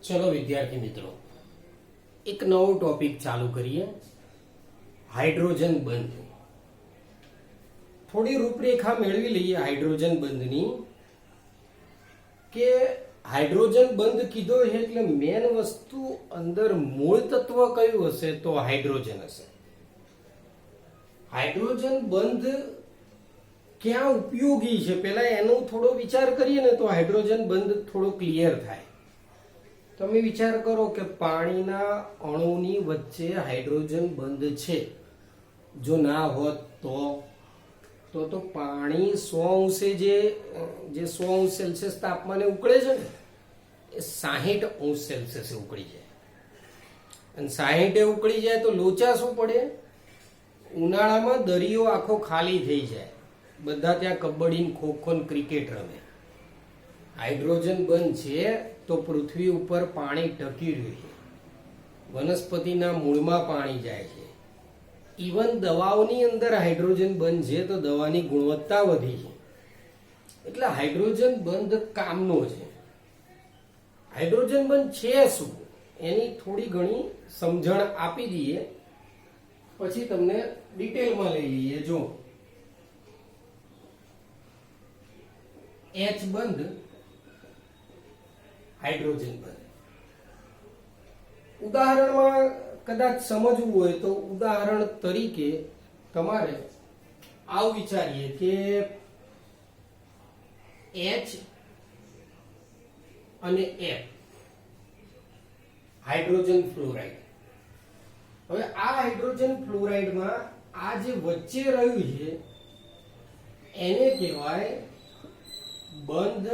ચલો વિદ્યાર્થી મિત્રો, એક નવો ટોપિક ચાલુ કરીએ. હાઇડ્રોજન બંધ. થોડી રૂપરેખા મેળવી લઈએ હાઇડ્રોજન બંધની. કે હાઇડ્રોજન બંધ કીધો છે એટલે મેન વસ્તુ અંદર મૂળ તત્વ કયું હશે તો હાઇડ્રોજન હશે. હાઇડ્રોજન બંધ ક્યાં ઉપયોગી છે પહેલા એનો થોડો વિચાર કરીએ ને તો હાઇડ્રોજન બંધ થોડો ક્લિયર થાય. તમે વિચાર કરો કે પાણીના અણુની વચ્ચે હાઇડ્રોજન બંધ છે. જો ના હોત તો પાણી 100 જે 100 સેલ્સિયસ તાપમાને ઉકળે છે ને એ 60 સેલ્સિયસ ઉકળી જાય. અને 60 ઉકળી જાય તો લોચા શું પડે? ઉનાળામાં દરિયો આખો ખાલી થઈ જાય. બધા ત્યાં કબડ્ડી, ખોખો, ક્રિકેટ રમે. હાઇડ્રોજન બંધ છે તો પૃથ્વી ઉપર પાણી ટકી રહ્યું છે. વનસ્પતિના મૂળમાં પાણી જાય છે. ઇવન દવાઓની અંદર હાઇડ્રોજન બંધ છે તો દવાની ગુણવત્તા વધી છે. એટલે હાઇડ્રોજન બંધ કામનો છે. હાઇડ્રોજન બંધ છે શું એની થોડી ઘણી સમજણ આપી દઈએ, પછી તમને ડિટેલમાં લઈ લઈએ. જો H બંધ, હાઇડ્રોજન બંધ. ઉદાહરણમાં કદાચ સમજવું હોય તો ઉદાહરણ તરીકે તમારે આવું વિચારીએ કે H અને F હાઇડ્રોજન ફ્લોરાઇડ. હવે આ હાઇડ્રોજન ફ્લોરાઇડમાં આ જે વચ્ચે રહ્યું છે એને કહેવાય બંધ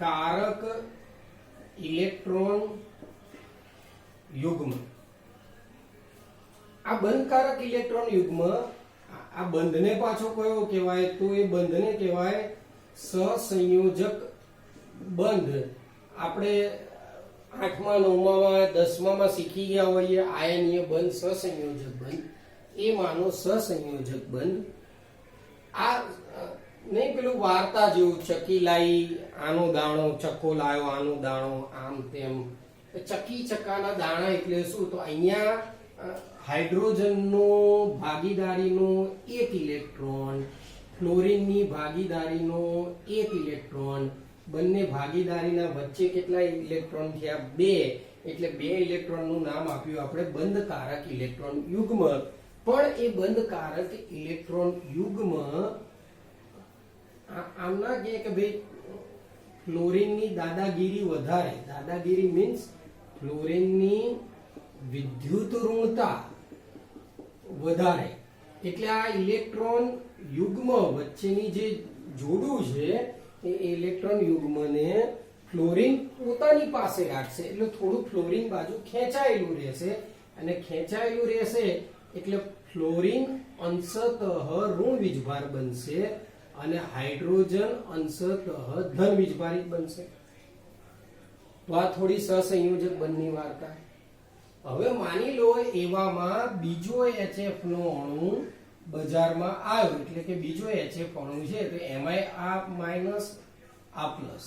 કારક ઇલેક્ટ્રોન યુગ્મ. આ બંધકારક ઇલેક્ટ્રોન યુગ્મ, આ બંધને પાછો કયો કહેવાય તો એ બંધને કહેવાય સહસંયોજક બંધ. આપણે 8મા 9મા 10મા શીખી ગયા હોઈએ આયનીય બંધ, સહસંયોજક બંધ. એ માનો સહસંયોજક બંધ. આ નહીં પેલું વાર્તા જેવું, ચકી લાઈ આનો દાણો, ચક્કો લાયો આનો દાણો, આમ તેમ. ચકી ચક્કાના દાણા એટલે શું? તો અહીંયા હાઇડ્રોજનનો ભાગીદારીનો એક ઇલેક્ટ્રોન, ફ્લોરિનની ભાગીદારીનો એક ઇલેક્ટ્રોન, બંને ભાગીદારીના વચ્ચે કેટલા ઇલેક્ટ્રોન થયા? 2. એટલે 2 ઇલેક્ટ્રોનનું નામ આપ્યું આપણે બંધકારક ઇલેક્ટ્રોન યુગ્મ. પણ એ બંધકારક ઇલેક્ટ્રોન યુગ્મ આમ ના કે ભાઈ ફ્લોરિનની દાદાગીરી વધારે. દાદાગીરી મીન્સ ફ્લોરિનની વિદ્યુત ઋણતા વધારે. એટલે આ ઇલેક્ટ્રોન યુગ્મ વચ્ચેની જે જોડું છે એ ઇલેક્ટ્રોન યુગ્મને ફ્લોરિન પોતાની પાસે રાખશે. એટલે થોડું ફ્લોરિન બાજુ ખેંચાયેલું રહેશે, અને ખેંચાયેલું રહેશે એટલે ફ્લોરિન અંશતઃ ઋણ વીજભાર બનશે અને હાઇડ્રોજન અંશતઃ ધન વીજભારિત બનશે. તો આ થોડી સહસંયોજક બંધની વાર્તા. હવે માની લો એવામાં બીજો HF નો અણુ બજારમાં આવ્યો, એટલે કે બીજો HF અણુ છે તો એમાંય આ માઇનસ આ પ્લસ.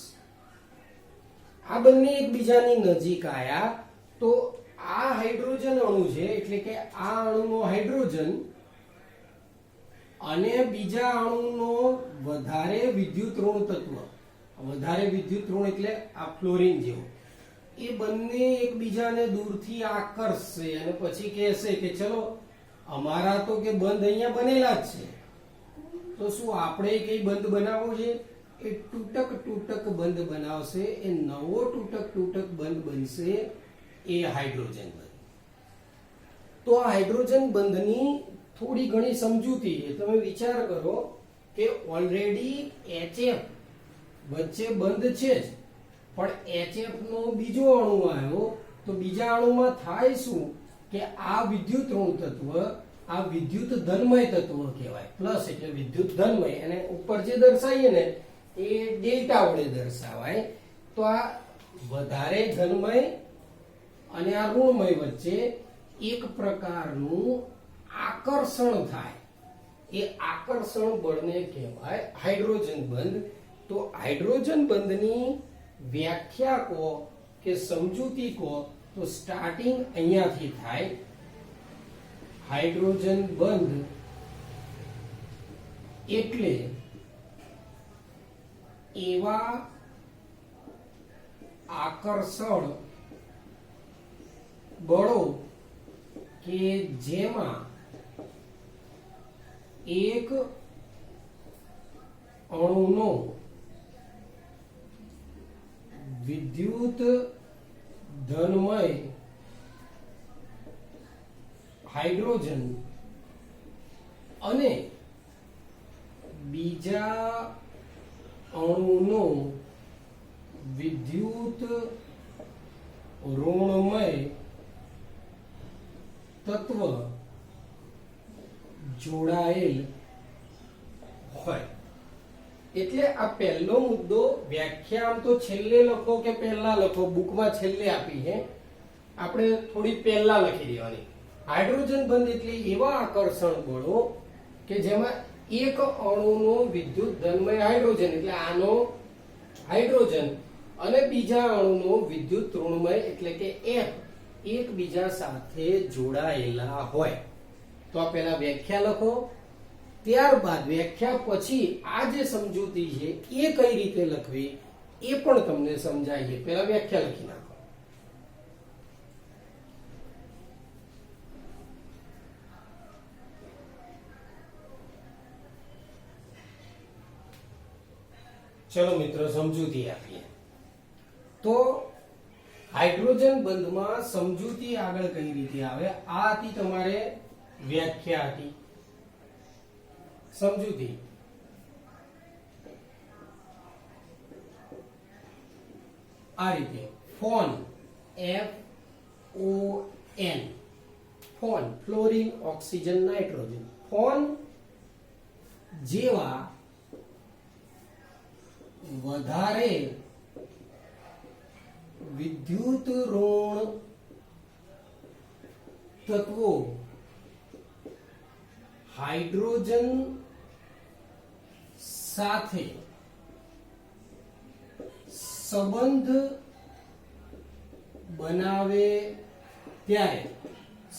આ બંને એકબીજાની નજીક આવ્યા તો આ હાઇડ્રોજન અણુ છે એટલે કે આ અણુનો હાઇડ્રોજન અને બીજા અણુનો વધારે વિદ્યુત ઋણ તત્વ, વધારે વિદ્યુત ઋણ એટલે આ ફ્લોરિન જેવો, એ બંને એકબીજાને દૂરથી આકર્ષશે અને પછી કહેશે કે ચલો અમારા તો કે બંધ અહીંયા બનેલા જ છે, તો શું આપણે કઈ બંધ બનાવવો છે? એ તૂટક બંધ બનાવશે. એ નવો તૂટક બંધ બનશે, એ હાઇડ્રોજન બંધ. તો આ હાઇડ્રોજન બંધની થોડી ઘણી સમજૂતી છે. તમે વિચાર કરો કે ઓલરેડી HF વચ્ચે બંધ છે જ, પણ HF નો બીજો અણુ આવ્યો તો બીજા અણુમાં થાય શું કે આ વિદ્યુત ઋણ તત્વ, આ વિદ્યુત ધનમય તત્વ કહેવાય. પ્લસ એટલે વિદ્યુત ધનમય, અને ઉપર જે દર્શાવીએ ને એ ડેલ્ટા વડે દર્શાવાય. તો આ વધારે ધનમય અને આ ઋણમય વચ્ચે એક પ્રકારનું આકર્ષણ થાય. એ આકર્ષણ બળને કહેવાય હાઇડ્રોજન બંધ. તો હાઇડ્રોજન બંધની વ્યાખ્યા કહો કે કે સમજૂતી કહો તો સ્ટાર્ટિંગ અહીંયાથી થાય, હાઇડ્રોજન બંધ એટલે એવા આકર્ષણ બળો કે જેમાં એક અણુનો વિદ્યુત ધનમય હાઇડ્રોજન અને બીજા અણુનો વિદ્યુત ઋણમય તત્વ જોડાયેલ હોય. એટલે આ પહેલો મુદ્દો વ્યાખ્યા આમ તો છેલ્લે લખો કે પહેલા લખો, બુકમાં છેલ્લે આપી છે, આપણે થોડી પહેલા લખી દેવાની. હાઇડ્રોજન બંધ એટલે એવા આકર્ષણ બળો કે જેમાં એક અણુનો વિદ્યુત ધનમય હાઇડ્રોજન એટલે આનો હાઇડ્રોજન અને બીજા અણુનો વિદ્યુત ઋણમય એટલે કે F એકબીજા સાથે જોડાયેલા હોય. તો આ પહેલા વ્યાખ્યા લખો, ત્યારબાદ વ્યાખ્યા પછી આ જે સમજૂતી છે એ કઈ રીતે લખવી એ પણ તમને સમજાય. પહેલા વ્યાખ્યા લખી નાખો. ચલો મિત્રો સમજૂતી આપીએ. તો હાઇડ્રોજન બંધમાં સમજૂતી આગળ કઈ રીતે આવે, આ હતી તમારે વ્યાખ્યા હતી. સમજૂતી આ રીતે phone FON phone fluorine oxygen nitrogen phone જેવા વધારે વિદ્યુત ઋણ તત્વો હાઇડ્રોજન સાથે સંબંધ બનાવે ત્યારે,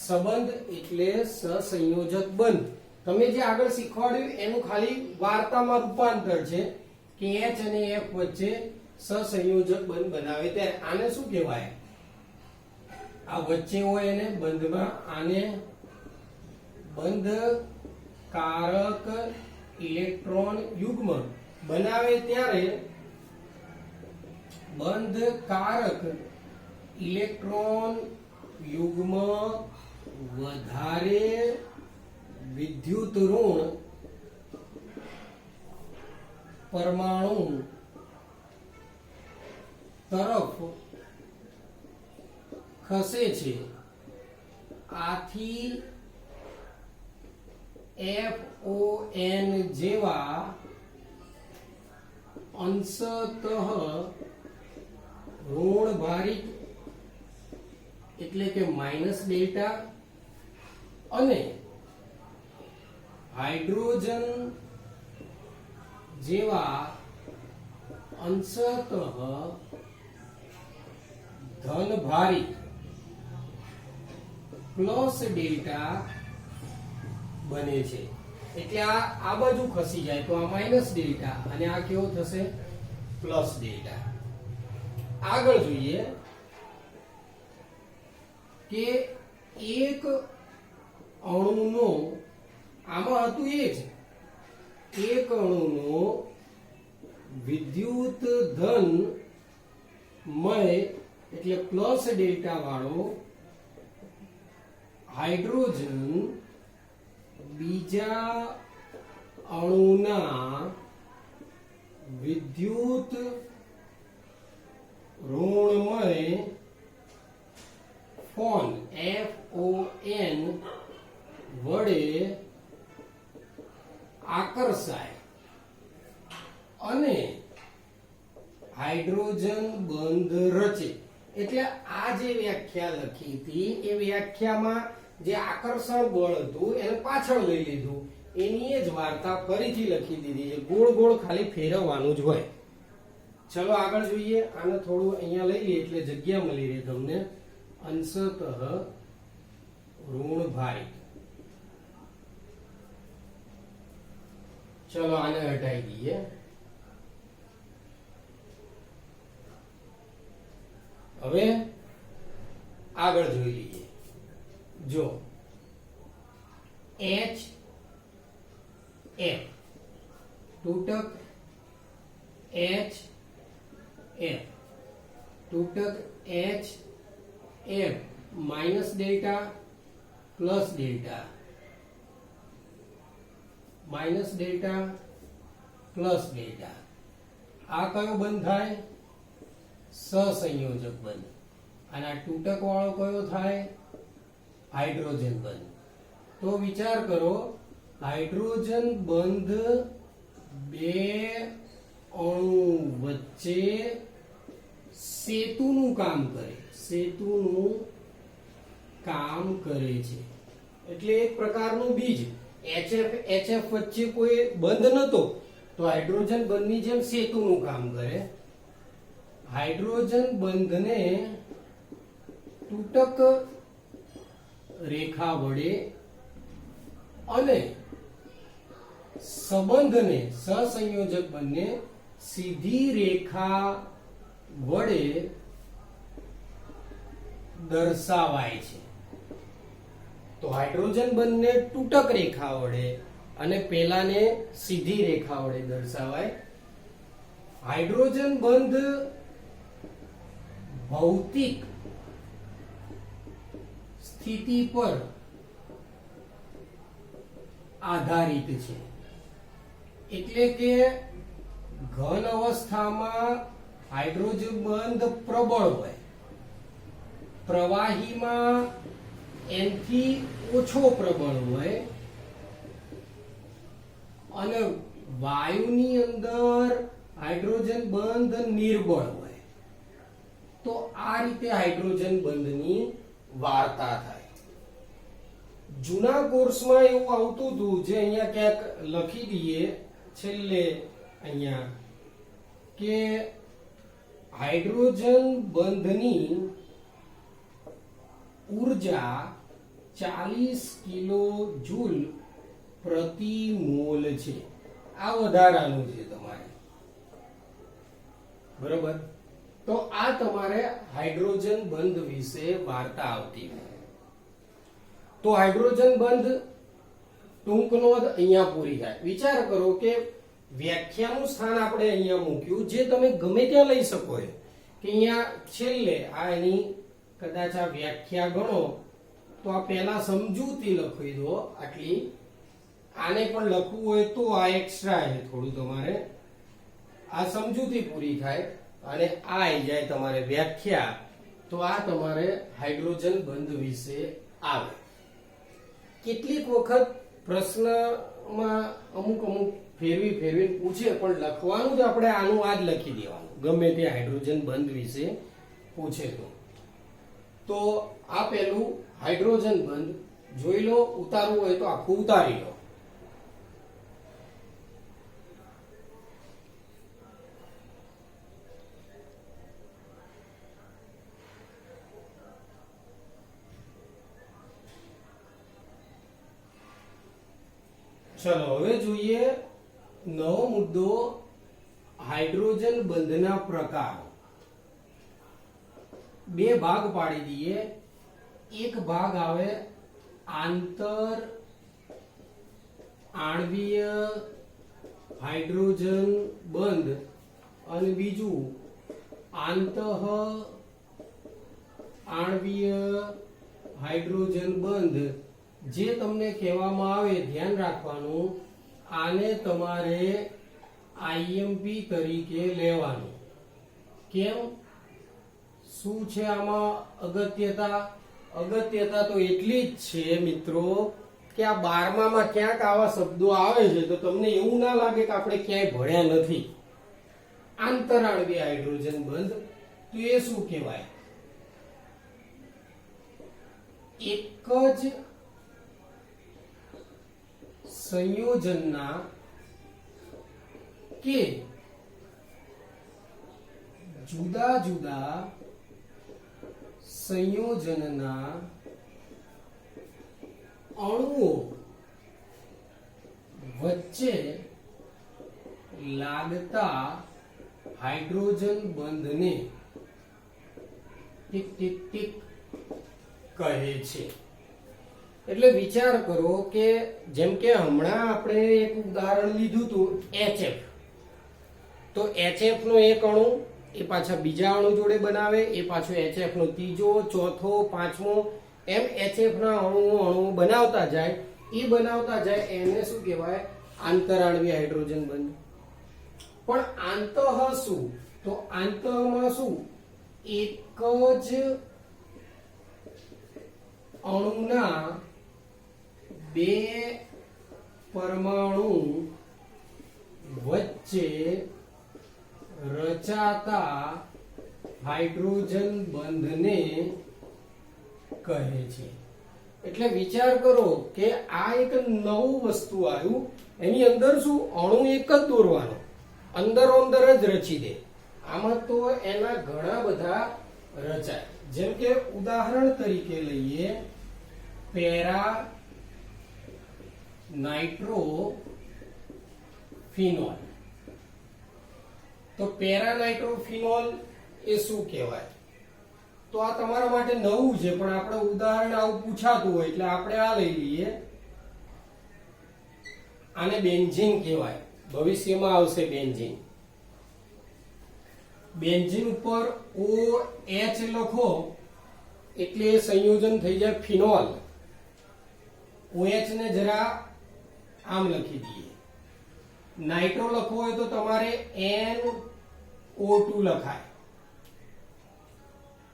સંબંધ એટલે સહસંયોજક બંધ. તમે જે આગળ શીખવાડ્યું એનું ખાલી વાર્તામાં રૂપાંતર છે કે H અને F વચ્ચે સહસંયોજક બંધ બનાવે ત્યારે આને શું કહેવાય? આ વચ્ચે હોય એને બંધમાં, આને બંધકારક ઇલેક્ટ્રોન યુગ્મ બનાવે ત્યારે બંધકારક ઇલેક્ટ્રોન યુગ્મ વધારે વિદ્યુત ઋણ પરમાણુ તરફ ખસે છે. આથી FON જેવા અંશતઃ ઋણભારિત એટલે કે માઇનસ ડેલ્ટા અને હાઇડ્રોજન જેવા અંશતઃ ધનભારિત પ્લસ ડેલ્ટા બને છે. એટલે આ બાજુ ખસી જાય તો આ માઇનસ ડેલ્ટા અને આ કેવો થશે? Plus delta. આગળ જોઈએ કે એક અણુનો, આમાં હતું એ જ, એક અણુનો વિદ્યુત ધનમય એટલે પ્લસ ડેલ્ટા વાળો હાઇડ્રોજન બીજા અણુના વિદ્યુત ઋણમય ફોન FON વડે આકર્ષાય અને હાઇડ્રોજન બંધ રચે. એટલે આ જે વ્યાખ્યા લખી હતી એ વ્યાખ્યામાં જે આકર્ષણ બળ હતું એને પાછળ લઈ લીધું, એની જ વાર્તા ફરીથી લખી દીધી છે. ગોળ ગોળ ખાલી ફેરવવાનું જ હોય. ચલો આગળ જોઈએ. આને થોડું અહીંયા લઈ લઈએ એટલે જગ્યા મળી રહે તમને. અંશતઃ ઋણ ભારિત. ચલો આને હટાવી દઈએ. હવે આગળ જોઈ લઈએ. જો એચ એફ તૂટક એચ એફ તૂટક H F minus delta plus delta minus delta plus delta. આ કયો બંધ થાય? સહસંયોજક બંધ. અને આ તૂટક વાળો કયો થાય? હાઇડ્રોજન બંધ. તો વિચાર કરો, હાઇડ્રોજન બંધ બે અણુ વચ્ચે સેતુનું કામ કરે. સેતુનું કામ કરે છે. એટલે એક પ્રકારનું બીજ. HF વચ્ચે કોઈ બંધ નતો, તો હાઇડ્રોજન બંધની જેમ સેતુનું કામ કરે. હાઇડ્રોજન બંધને તૂટક રેખા વડે અને સંબંધને સહસંયોજક બંને સીધી રેખા વડે દર્શાવાય છે. તો હાઇડ્રોજન બંધને તૂટક રેખા વડે અને પેલાને સીધી રેખા વડે દર્શાવાય. હાઇડ્રોજન બંધ ભૌતિક સ્થિતિ પર આધારિત છે. એટલે કે ઘન અવસ્થામાં હાઇડ્રોજન બંધ પ્રબળ હોય, પ્રવાહીમાં એનથી ઓછો પ્રબળ હોય અને વાયુની અંદર હાઇડ્રોજન બંધ નિર્બળ હોય. તો આ રીતે હાઇડ્રોજન બંધની વાર્તા થાય. જૂના કોર્સમાં એવું આવતું હતું, જે અહીંયા ક્યાંક લખી દઈએ છેલ્લે અહીંયા, કે હાઇડ્રોજન બંધની ઉર્જા 40 કિલો જૂલ પ્રતિ મોલ છે. આ વધારાનું છે તમારે, બરોબર? તો આ તમારે હાઇડ્રોજન બંધ વિશે વાર્તા આવતી. તો હાઇડ્રોજન બંધ ટૂંક નોંધ અહીંયા પૂરી થાય. વિચાર કરો કે વ્યાખ્યાનું સ્થાન આપણે અહીંયા મૂક્યું, જે તમે ગમે ત્યાં લઈ શકો છો. કે અહીંયા છેલ્લે આ એની કદાચ આ વ્યાખ્યા ગણો તો આ પહેલા સમજૂતી લખી દો આટલી. આને પણ લખવું હોય તો આ એક્સ્ટ્રા છે થોડું તમારે. આ સમજૂતી પૂરી થાય અને આ આવી જાય તમારે વ્યાખ્યા. તો આ તમારે હાઇડ્રોજન બંધ વિશે આવે. કેટલીક વખત પ્રશ્નમાં અમુક ફેરવી પૂછે, પણ લખવાનું જ આપણે આનું આ જ લખી દેવાનું, ગમે તે હાઇડ્રોજન બંધ વિશે પૂછે તો. આ પેલું હાઇડ્રોજન બંધ જોઈ લો. ઉતારવું હોય તો આખું ઉતારી લો. ચલો હવે જોઈએ નવો મુદ્દો, હાઇડ્રોજન બંધના પ્રકારો. બે ભાગ પાડી દઈએ. એક ભાગ આવે આંતર આણ્વીય હાઇડ્રોજન બંધ અને બીજું આંતઃ આણ્વીય હાઇડ્રોજન બંધ. જે તમને કહેવામાં આવે ધ્યાન રાખવાનું, આને તમારે આઈએમપી તરીકે લેવાનું. કેમ? શું છે આમાં અગત્યતા? અગત્યતા તો એટલી જ છે મિત્રો કે આ 12માં ક્યાંક આવા શબ્દો આવે છે તો તમને એવું ના લાગે કે આપણે ક્યાંય ભણ્યા નથી. આંતરાણ્વીય હાઇડ્રોજન બંધ તો એ શું કહેવાય? એક જ સંયોજનના કે જુદા જુદા સંયોજનના અણુઓ વચ્ચે લાગતા હાઇડ્રોજન બંધને ટીક ટીક ટીક કહે છે. એટલે વિચાર કરો કે જેમ કે હમણાં આપણે એક ઉદાહરણ લીધું હતું HF. તો HF નો એક અણુ એ પાછા બીજા અણુ જોડે બનાવે, એ પાછો HF નો ત્રીજો, ચોથો, પાંચમો, એમ HF ના અણુ બનાવતા જાય. એ બનાવતા જાય એને શું કહેવાય? આંતરાણ્વીય હાઇડ્રોજન બંધ. પણ આંતઃ શું? તો આંતઃમાં શું? એક જ અણુના બે પરમાણુ વચ્ચે રચાતા હાઇડ્રોજન બંધને કહે છે. એટલે વિચાર કરો કે આ એક નવું વસ્તુ આવ્યું, એની અંદર શું અણુ એક જ દોરવાનો, અંદરો અંદર જ રચી દે. આમાં તો એના ઘણા બધા રચાય. જેમ કે ઉદાહરણ તરીકે લઈએ પેરા નાઇટ્રોફિનોલ. તો પેરા નાઇટ્રોફિનોલ એ શું કહેવાય? તો આ તમારા માટે નવું છે, પણ આપણે ઉદાહરણ આવું પૂછાતું હોય એટલે આપણે આ લઈ લઈએ. આને બેન્ઝીન કહેવાય. ભવિષ્યમાં આવશે બેન્ઝીન. બેન્ઝીન ઉપર OH લખો એટલે સંયોજન થઈ જાય ફિનોલ. OH ને જરા આમ લખી દઈએ. નાઇટ્રો લખવો હોય તો તમારે NO2 લખાય.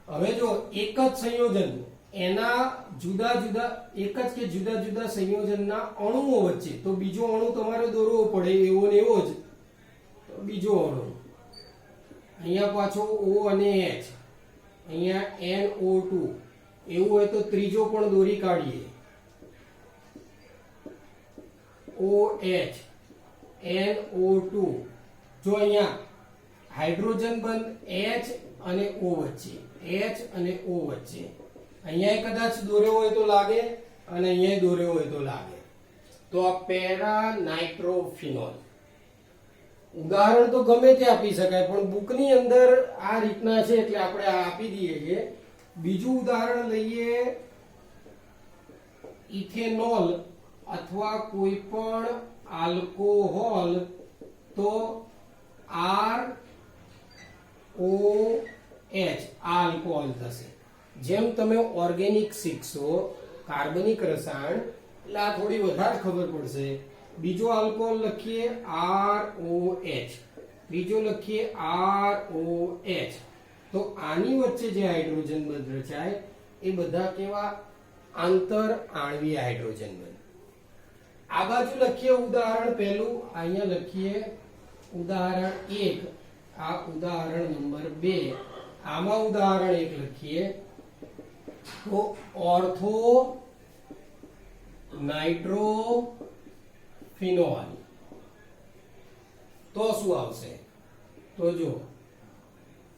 હવે જો એક જ સંયોજન એના જુદા જુદા એક જ કે જુદા જુદા સંયોજનના અણુઓ વચ્ચે, તો બીજો અણુ તમારે દોરવો પડે એવો ને એવો જ. તો બીજો અણુ અહીંયા પાછો O અને H, અહીંયા NO2, એવું હોય તો ત્રીજો પણ દોરી કાઢીએ. OH NO2. જો અહીંયા હાઇડ્રોજન બંધ H અને O વચ્ચે, H અને O વચ્ચે. અહીંયા કદાચ દોર્યો હોય તો લાગે અને અહીંયા દોર્યો હોય તો લાગે. તો આ પેરા નાઇટ્રોફિનોલ. ઉદાહરણ તો ગમે તે આપી શકાય, પણ બુકની અંદર આ રીતના છે એટલે આપણે આ આપી દઈએ છીએ. બીજું ઉદાહરણ લઈએ ઇથેનોલ અથવા કોઈ પણ આલ્કોહોલ. તો ROH આલ્કોહોલ થશે. જેમ તમે ઓર્ગેનિક શીખશો, કાર્બનિક રસાયણ, એટલે આ થોડી વધારે ખબર પડશે. બીજો આલ્કોહોલ લખીએ ROH, ત્રીજો લખીએ ROH. તો આની વચ્ચે જે હાઇડ્રોજન બંધ રચાય એ બધા કેવા? આંતર આણ્વીય હાઇડ્રોજન બંધ. આ બાજુ લખીએ ઉદાહરણ પહેલું, અહીંયા લખીએ ઉદાહરણ 1, આ ઉદાહરણ નંબર 2, આમાં ઉદાહરણ 1 લખીએ. તો ઓર્થો નાઇટ્રોફિનોલ. તો શું આવશે? તો જો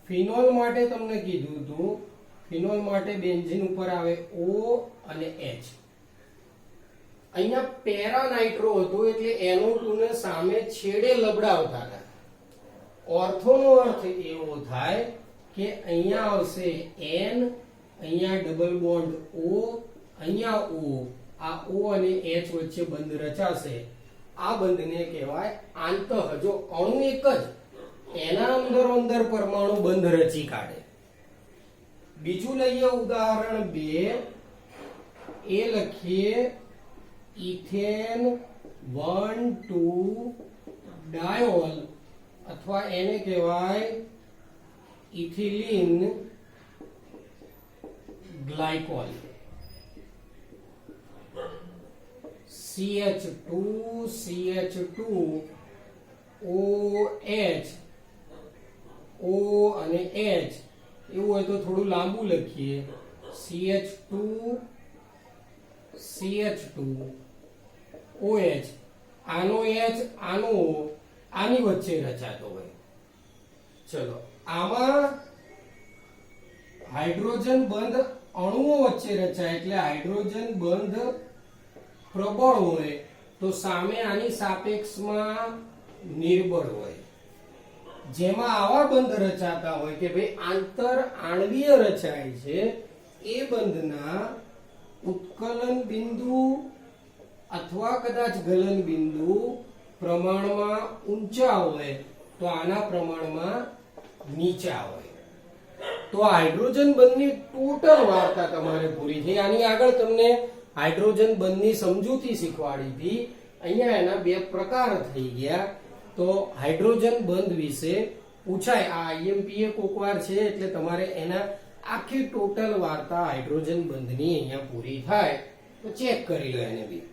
ફિનોલ માટે તમને કીધું હતું, ફિનોલ માટે બેન્ઝીન ઉપર આવે O અને H. અહીંયા પેરા નાઇટ્રો હતું એટલે NO2 ને સામે છેડે લબડાવતા હતા. ઓર્થો નો અર્થ એવો થાય કે અહીંયા આવશે N, અહીંયા ડબલ બોન્ડ O, અહીંયા O. આ O અને H વચ્ચે બંધ રચાશે. આ બંધને કહેવાય આંતઃ. જો અણુ એક જ, એના અંદરો અંદર પરમાણુ બંધ રચી કાઢે. બીજું લઈએ ઉદાહરણ 2, એ લખીએ ઇથેન 1,2 ડાયોલ અથવા એને કહેવાય ethylene glycol. CH2 CH2 OH O અને H. એવું હોય તો થોડું લાંબુ લખીએ CH2 CH2 OH. આનો H આનો O આની વચ્ચે રચાતો હોય. ચલો આમાં હાઇડ્રોજન બંધ અણુઓ વચ્ચે રચાય એટલે હાઇડ્રોજન બંધ પ્રબળ હોય તો સામે આની સાપેક્ષમાં નિર્બળ હોય. જેમાં આવા બંધ રચાતા હોય કે ભાઈ આંતર આણ્વીય રચાય છે એ બંધના ઉત્કલન બિંદુ અથવા કદાચ ગલન બિંદુ પ્રમાણમાં ઊંચા હોય તો આના પ્રમાણમાં નીચા હોય. તો હાઇડ્રોજન બંધની ટોટલ વાર્તા તમારે પૂરી થઈ. આની આગળ તમને હાઇડ્રોજન બંધની સમજૂતી શીખવાડી હતી. અહીંયા એના બે પ્રકાર થઈ ગયા. તો હાઇડ્રોજન બંધ વિશે પૂછાય. આ આઈએમપીએ કોકવાર છે એટલે તમારે એના આખી ટોટલ વાર્તા હાઇડ્રોજન બંધની અહીંયા પૂરી થાય તો ચેક કરી લો એને બી.